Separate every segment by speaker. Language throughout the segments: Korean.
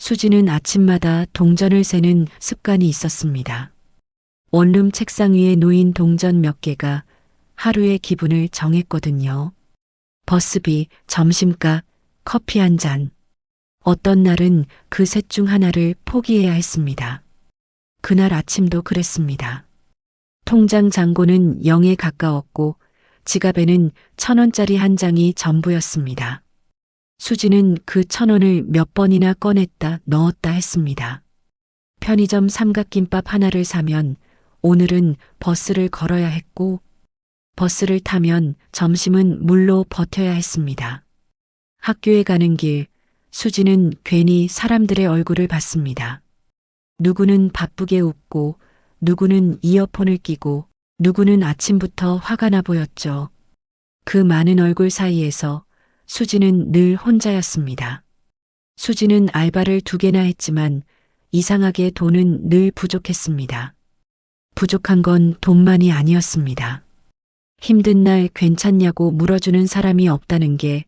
Speaker 1: 수지는 아침마다 동전을 세는 습관이 있었습니다. 원룸 책상 위에 놓인 동전 몇 개가 하루의 기분을 정했거든요. 버스비, 점심값, 커피 한 잔. 어떤 날은 그 셋 중 하나를 포기해야 했습니다. 그날 아침도 그랬습니다. 통장 잔고는 0에 가까웠고 지갑에는 1,000원짜리 한 장이 전부였습니다. 수지는 그 1,000원을 몇 번이나 꺼냈다 넣었다 했습니다. 편의점 삼각김밥 하나를 사면 오늘은 버스를 걸어야 했고 버스를 타면 점심은 물로 버텨야 했습니다. 학교에 가는 길 수지는 괜히 사람들의 얼굴을 봤습니다. 누구는 바쁘게 웃고 누구는 이어폰을 끼고 누구는 아침부터 화가 나 보였죠. 그 많은 얼굴 사이에서 수지는 늘 혼자였습니다. 수지는 알바를 2개나 했지만 이상하게 돈은 늘 부족했습니다. 부족한 건 돈만이 아니었습니다. 힘든 날 괜찮냐고 물어주는 사람이 없다는 게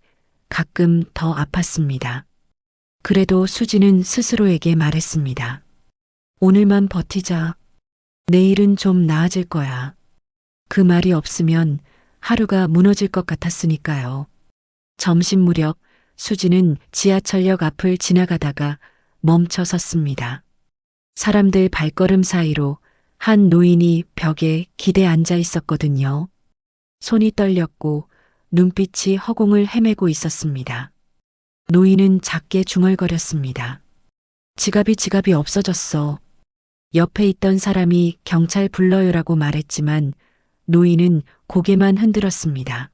Speaker 1: 가끔 더 아팠습니다. 그래도 수지는 스스로에게 말했습니다. 오늘만 버티자. 내일은 좀 나아질 거야. 그 말이 없으면 하루가 무너질 것 같았으니까요. 점심 무렵 수지는 지하철역 앞을 지나가다가 멈춰 섰습니다. 사람들 발걸음 사이로 한 노인이 벽에 기대 앉아 있었거든요. 손이 떨렸고 눈빛이 허공을 헤매고 있었습니다. 노인은 작게 중얼거렸습니다. 지갑이 없어졌어. 옆에 있던 사람이 경찰 불러요라고 말했지만 노인은 고개만 흔들었습니다.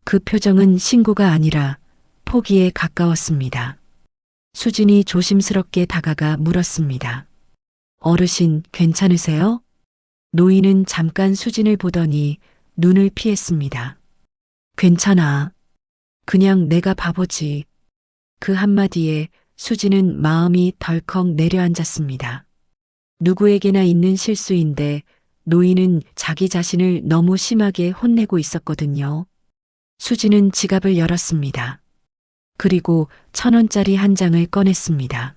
Speaker 1: 그 표정은 신고가 아니라 포기에 가까웠습니다. 수진이 조심스럽게 다가가 물었습니다. 어르신, 괜찮으세요? 노인은 잠깐 수진을 보더니 눈을 피했습니다. 괜찮아. 그냥 내가 바보지. 그 한마디에 수진은 마음이 덜컥 내려앉았습니다. 누구에게나 있는 실수인데 노인은 자기 자신을 너무 심하게 혼내고 있었거든요. 수지는 지갑을 열었습니다. 그리고 1,000원짜리 한 장을 꺼냈습니다.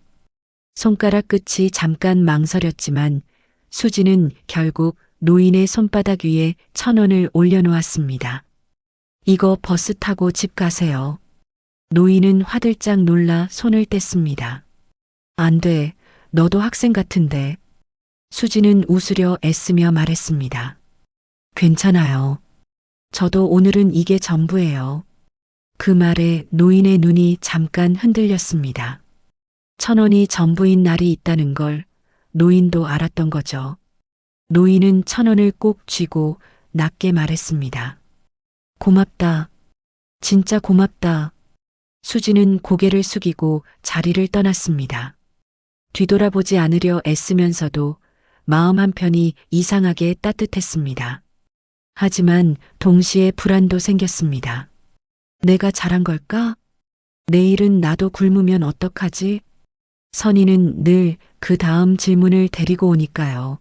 Speaker 1: 손가락 끝이 잠깐 망설였지만 수지는 결국 노인의 손바닥 위에 1,000원을 올려놓았습니다. 이거 버스 타고 집 가세요. 노인은 화들짝 놀라 손을 뗐습니다. 안 돼. 너도 학생 같은데. 수지는 웃으려 애쓰며 말했습니다. 괜찮아요. 저도 오늘은 이게 전부예요. 그 말에 노인의 눈이 잠깐 흔들렸습니다. 1,000원이 전부인 날이 있다는 걸 노인도 알았던 거죠. 노인은 1,000원을 꼭 쥐고 낮게 말했습니다. 고맙다. 진짜 고맙다. 수지는 고개를 숙이고 자리를 떠났습니다. 뒤돌아보지 않으려 애쓰면서도 마음 한편이 이상하게 따뜻했습니다. 하지만 동시에 불안도 생겼습니다. 내가 잘한 걸까? 내일은 나도 굶으면 어떡하지? 선희는 늘 그 다음 질문을 데리고 오니까요.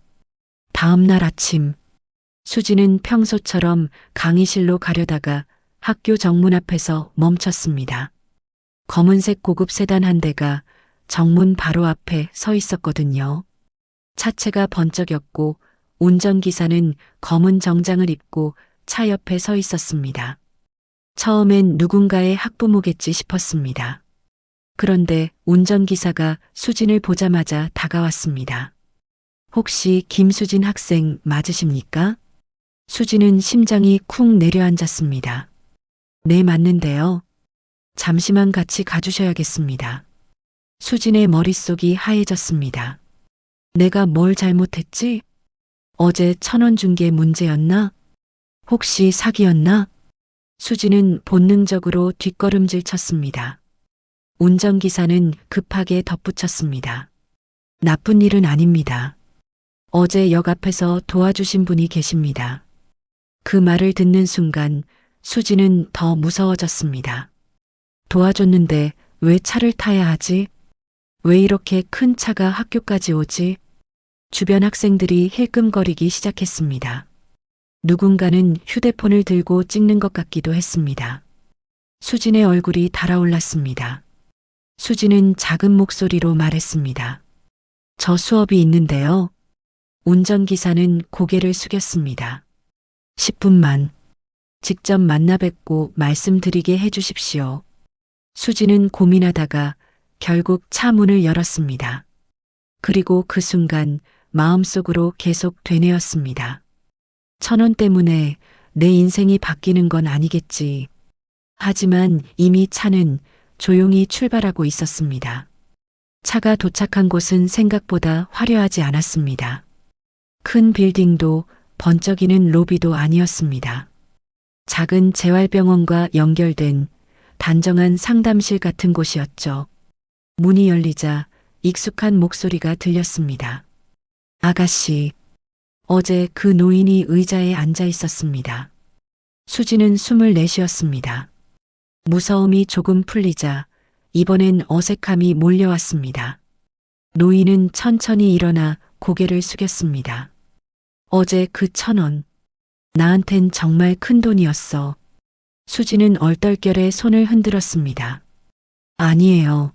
Speaker 1: 다음 날 아침, 수지는 평소처럼 강의실로 가려다가 학교 정문 앞에서 멈췄습니다. 검은색 고급 세단 한 대가 정문 바로 앞에 서 있었거든요. 차체가 번쩍였고 운전기사는 검은 정장을 입고 차 옆에 서 있었습니다. 처음엔 누군가의 학부모겠지 싶었습니다. 그런데 운전기사가 수진을 보자마자 다가왔습니다. 혹시 김수진 학생 맞으십니까? 수진은 심장이 쿵 내려앉았습니다. 네, 맞는데요. 잠시만 같이 가주셔야겠습니다. 수진의 머릿속이 하얘졌습니다. 내가 뭘 잘못했지? 어제 1,000원 준 게 문제였나? 혹시 사기였나? 수진은 본능적으로 뒷걸음질 쳤습니다. 운전기사는 급하게 덧붙였습니다. 나쁜 일은 아닙니다. 어제 역 앞에서 도와주신 분이 계십니다. 그 말을 듣는 순간 수지는 더 무서워졌습니다. 도와줬는데 왜 차를 타야 하지? 왜 이렇게 큰 차가 학교까지 오지? 주변 학생들이 힐끔거리기 시작했습니다. 누군가는 휴대폰을 들고 찍는 것 같기도 했습니다. 수진의 얼굴이 달아올랐습니다. 수지는 작은 목소리로 말했습니다. 저 수업이 있는데요. 운전기사는 고개를 숙였습니다. 10분만 직접 만나 뵙고 말씀드리게 해주십시오. 수지는 고민하다가 결국 차 문을 열었습니다. 그리고 그 순간 마음속으로 계속 되뇌었습니다. 1,000원 때문에 내 인생이 바뀌는 건 아니겠지. 하지만 이미 차는 조용히 출발하고 있었습니다. 차가 도착한 곳은 생각보다 화려하지 않았습니다. 큰 빌딩도 번쩍이는 로비도 아니었습니다. 작은 재활병원과 연결된 단정한 상담실 같은 곳이었죠. 문이 열리자 익숙한 목소리가 들렸습니다. 아가씨, 어제 그 노인이 의자에 앉아 있었습니다. 수지는 숨을 내쉬었습니다. 무서움이 조금 풀리자 이번엔 어색함이 몰려왔습니다. 노인은 천천히 일어나 고개를 숙였습니다. 어제 그 1,000원. 나한텐 정말 큰 돈이었어. 수지는 얼떨결에 손을 흔들었습니다. 아니에요.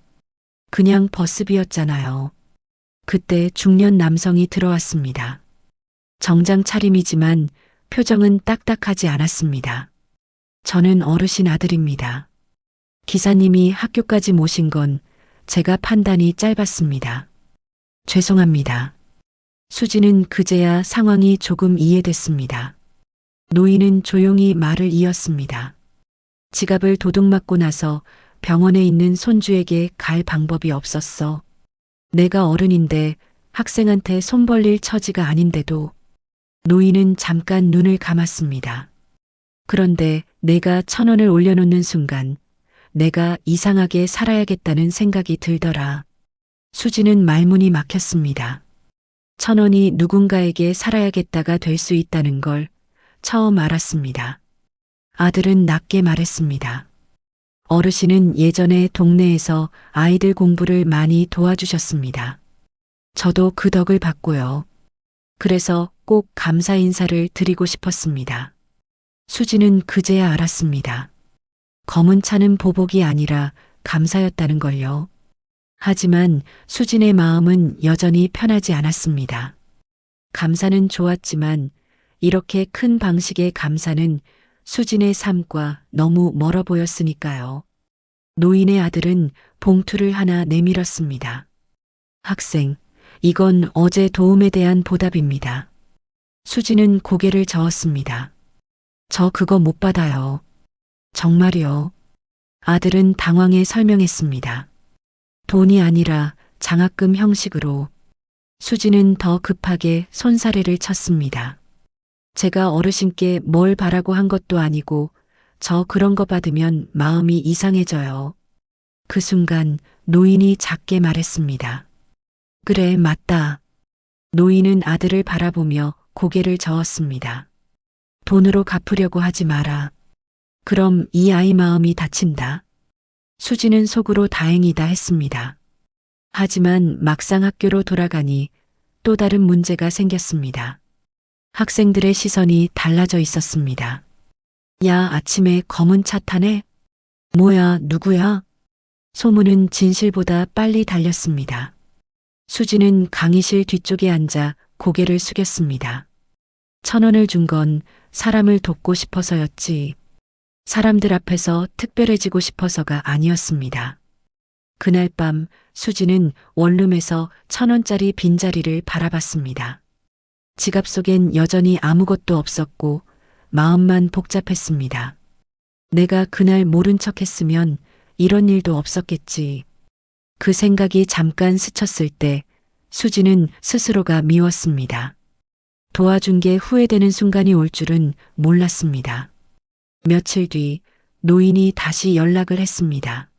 Speaker 1: 그냥 버스비였잖아요. 그때 중년 남성이 들어왔습니다. 정장 차림이지만 표정은 딱딱하지 않았습니다. 저는 어르신 아들입니다. 기사님이 학교까지 모신 건 제가 판단이 짧았습니다. 죄송합니다. 수지는 그제야 상황이 조금 이해됐습니다. 노인은 조용히 말을 이었습니다. 지갑을 도둑맞고 나서 병원에 있는 손주에게 갈 방법이 없었어. 내가 어른인데 학생한테 손 벌릴 처지가 아닌데도. 노인은 잠깐 눈을 감았습니다. 그런데 내가 1,000원을 올려놓는 순간 내가 이상하게 살아야겠다는 생각이 들더라. 수지는 말문이 막혔습니다. 1,000원이 누군가에게 살아야겠다가 될 수 있다는 걸 처음 알았습니다. 아들은 낮게 말했습니다. 어르신은 예전에 동네에서 아이들 공부를 많이 도와주셨습니다. 저도 그 덕을 봤고요. 그래서 꼭 감사 인사를 드리고 싶었습니다. 수지는 그제야 알았습니다. 검은 차는 보복이 아니라 감사였다는 걸요. 하지만 수진의 마음은 여전히 편하지 않았습니다. 감사는 좋았지만 이렇게 큰 방식의 감사는 수진의 삶과 너무 멀어 보였으니까요. 노인의 아들은 봉투를 하나 내밀었습니다. 학생, 이건 어제 도움에 대한 보답입니다. 수진은 고개를 저었습니다. 저 그거 못 받아요. 정말요? 아들은 당황해 설명했습니다. 돈이 아니라 장학금 형식으로. 수지는 더 급하게 손사래를 쳤습니다. 제가 어르신께 뭘 바라고 한 것도 아니고 저 그런 거 받으면 마음이 이상해져요. 그 순간 노인이 작게 말했습니다. 그래, 맞다. 노인은 아들을 바라보며 고개를 저었습니다. 돈으로 갚으려고 하지 마라. 그럼 이 아이 마음이 다친다. 수지는 속으로 다행이다 했습니다. 하지만 막상 학교로 돌아가니 또 다른 문제가 생겼습니다. 학생들의 시선이 달라져 있었습니다. 야, 아침에 검은 차 타네? 뭐야, 누구야? 소문은 진실보다 빨리 달렸습니다. 수지는 강의실 뒤쪽에 앉아 고개를 숙였습니다. 1,000원을 준 건 사람을 돕고 싶어서였지. 사람들 앞에서 특별해지고 싶어서가 아니었습니다. 그날 밤 수지는 원룸에서 1,000원짜리 빈자리를 바라봤습니다. 지갑 속엔 여전히 아무것도 없었고 마음만 복잡했습니다. 내가 그날 모른 척했으면 이런 일도 없었겠지. 그 생각이 잠깐 스쳤을 때 수지는 스스로가 미웠습니다. 도와준 게 후회되는 순간이 올 줄은 몰랐습니다. 며칠 뒤 노인이 다시 연락을 했습니다.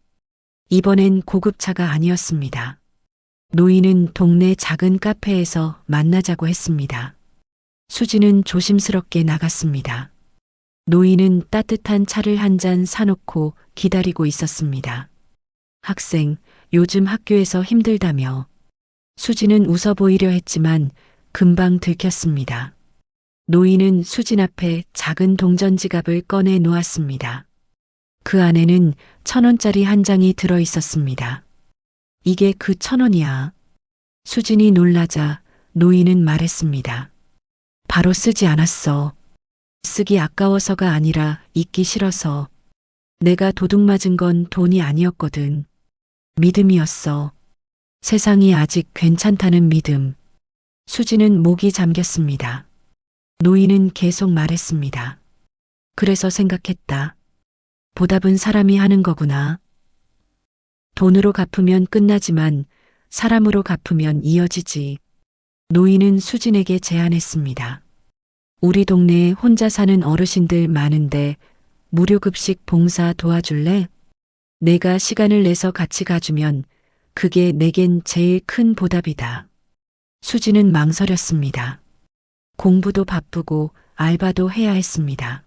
Speaker 1: 이번엔 고급차가 아니었습니다. 노인은 동네 작은 카페에서 만나자고 했습니다. 수지는 조심스럽게 나갔습니다. 노인은 따뜻한 차를 한 잔 사놓고 기다리고 있었습니다. 학생, 요즘 학교에서 힘들다며. 수지는 웃어 보이려 했지만 금방 들켰습니다. 노인은 수진 앞에 작은 동전 지갑을 꺼내 놓았습니다. 그 안에는 1,000원짜리 한 장이 들어 있었습니다. 이게 그 1,000원이야. 수진이 놀라자 노인은 말했습니다. 바로 쓰지 않았어. 쓰기 아까워서가 아니라 잊기 싫어서. 내가 도둑 맞은 건 돈이 아니었거든. 믿음이었어. 세상이 아직 괜찮다는 믿음. 수지는 목이 잠겼습니다. 노인은 계속 말했습니다. 그래서 생각했다. 보답은 사람이 하는 거구나. 돈으로 갚으면 끝나지만 사람으로 갚으면 이어지지. 노인은 수진에게 제안했습니다. 우리 동네에 혼자 사는 어르신들 많은데 무료급식 봉사 도와줄래? 내가 시간을 내서 같이 가주면 그게 내겐 제일 큰 보답이다. 수지는 망설였습니다. 공부도 바쁘고 알바도 해야 했습니다.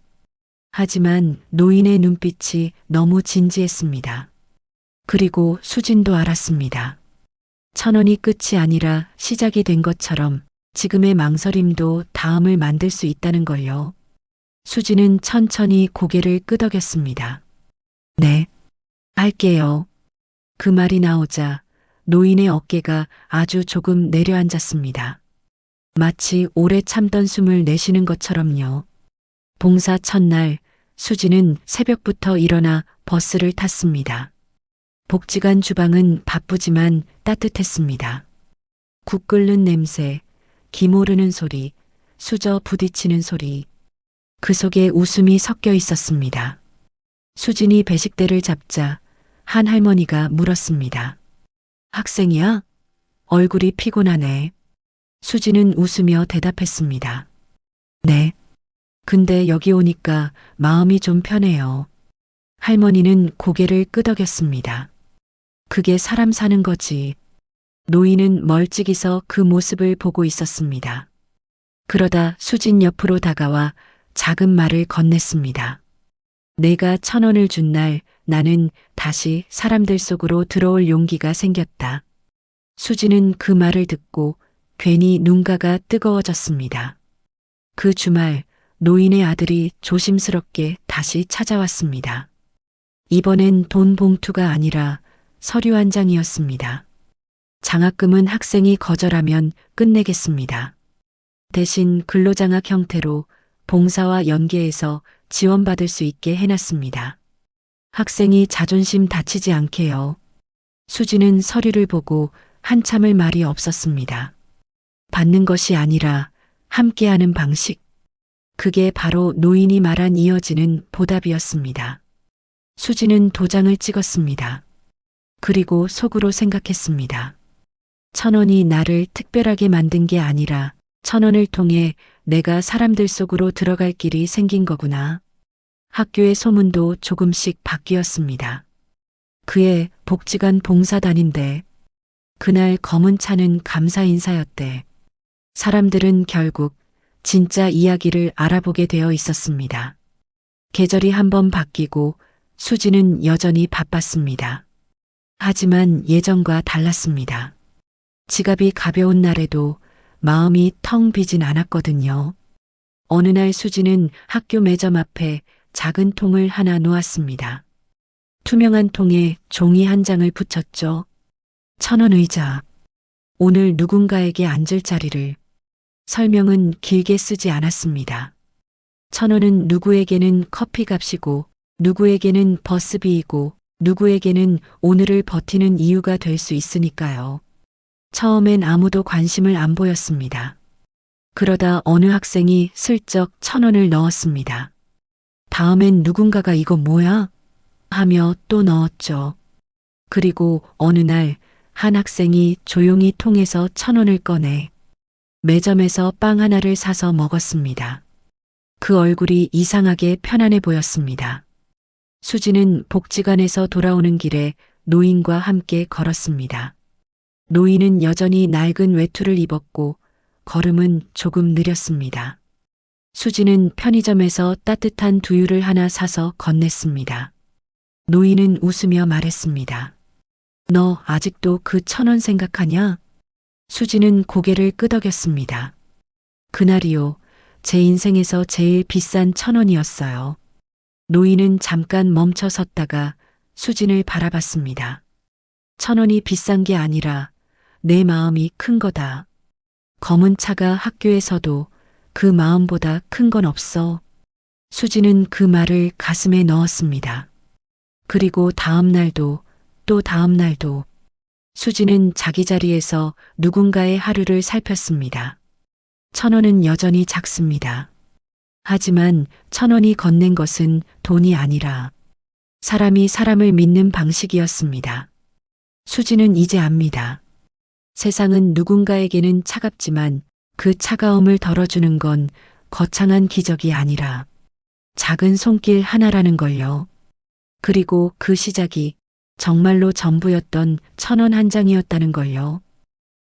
Speaker 1: 하지만 노인의 눈빛이 너무 진지했습니다. 그리고 수진도 알았습니다. 1,000원이 끝이 아니라 시작이 된 것처럼 지금의 망설임도 다음을 만들 수 있다는 걸요. 수지는 천천히 고개를 끄덕였습니다. 네, 할게요. 그 말이 나오자 노인의 어깨가 아주 조금 내려앉았습니다. 마치 오래 참던 숨을 내쉬는 것처럼요. 봉사 첫날 수지는 새벽부터 일어나 버스를 탔습니다. 복지관 주방은 바쁘지만 따뜻했습니다. 국 끓는 냄새, 김 오르는 소리, 수저 부딪히는 소리. 그 속에 웃음이 섞여 있었습니다. 수진이 배식대를 잡자 한 할머니가 물었습니다. 학생이야? 얼굴이 피곤하네. 수진은 웃으며 대답했습니다. 네. 근데 여기 오니까 마음이 좀 편해요. 할머니는 고개를 끄덕였습니다. 그게 사람 사는 거지. 노인은 멀찍이서 그 모습을 보고 있었습니다. 그러다 수진 옆으로 다가와 작은 말을 건넸습니다. 내가 1,000원을 준 날 나는 다시 사람들 속으로 들어올 용기가 생겼다. 수진은 그 말을 듣고 괜히 눈가가 뜨거워졌습니다. 그 주말 노인의 아들이 조심스럽게 다시 찾아왔습니다. 이번엔 돈 봉투가 아니라 서류 한 장이었습니다. 장학금은 학생이 거절하면 끝내겠습니다. 대신 근로장학 형태로 봉사와 연계해서 지원받을 수 있게 해놨습니다. 학생이 자존심 다치지 않게요. 수지는 서류를 보고 한참을 말이 없었습니다. 받는 것이 아니라 함께하는 방식. 그게 바로 노인이 말한 이어지는 보답이었습니다. 수지는 도장을 찍었습니다. 그리고 속으로 생각했습니다. 1,000원이 나를 특별하게 만든 게 아니라 1,000원을 통해 내가 사람들 속으로 들어갈 길이 생긴 거구나. 학교의 소문도 조금씩 바뀌었습니다. 그의 복지관 봉사단인데 그날 검은 차는 감사 인사였대. 사람들은 결국 진짜 이야기를 알아보게 되어 있었습니다. 계절이 한번 바뀌고 수지는 여전히 바빴습니다. 하지만 예전과 달랐습니다. 지갑이 가벼운 날에도 마음이 텅 비진 않았거든요. 어느 날 수지는 학교 매점 앞에 작은 통을 하나 놓았습니다. 투명한 통에 종이 한 장을 붙였죠. 1,000원 의자. 오늘 누군가에게 앉을 자리를. 설명은 길게 쓰지 않았습니다. 1,000원은 누구에게는 커피값이고 누구에게는 버스비이고 누구에게는 오늘을 버티는 이유가 될 수 있으니까요. 처음엔 아무도 관심을 안 보였습니다. 그러다 어느 학생이 슬쩍 1,000원을 넣었습니다. 다음엔 누군가가 이거 뭐야? 하며 또 넣었죠. 그리고 어느 날 한 학생이 조용히 통에서 1,000원을 꺼내 매점에서 빵 하나를 사서 먹었습니다. 그 얼굴이 이상하게 편안해 보였습니다. 수지는 복지관에서 돌아오는 길에 노인과 함께 걸었습니다. 노인은 여전히 낡은 외투를 입었고 걸음은 조금 느렸습니다. 수지는 편의점에서 따뜻한 두유를 하나 사서 건넸습니다. 노인은 웃으며 말했습니다. 너 아직도 그 1,000원 생각하냐? 수지는 고개를 끄덕였습니다. 그날이요, 제 인생에서 제일 비싼 1,000원이었어요. 노인은 잠깐 멈춰 섰다가 수진을 바라봤습니다. 1,000원이 비싼 게 아니라 내 마음이 큰 거다. 검은 차가 학교에서도 그 마음보다 큰 건 없어. 수지는 그 말을 가슴에 넣었습니다. 그리고 다음 날도 또 다음 날도 수지는 자기 자리에서 누군가의 하루를 살폈습니다. 1,000원은 여전히 작습니다. 하지만 1,000원이 건넨 것은 돈이 아니라 사람이 사람을 믿는 방식이었습니다. 수지는 이제 압니다. 세상은 누군가에게는 차갑지만 그 차가움을 덜어주는 건 거창한 기적이 아니라 작은 손길 하나라는 걸요. 그리고 그 시작이 정말로 전부였던 1,000원 한 장이었다는 걸요.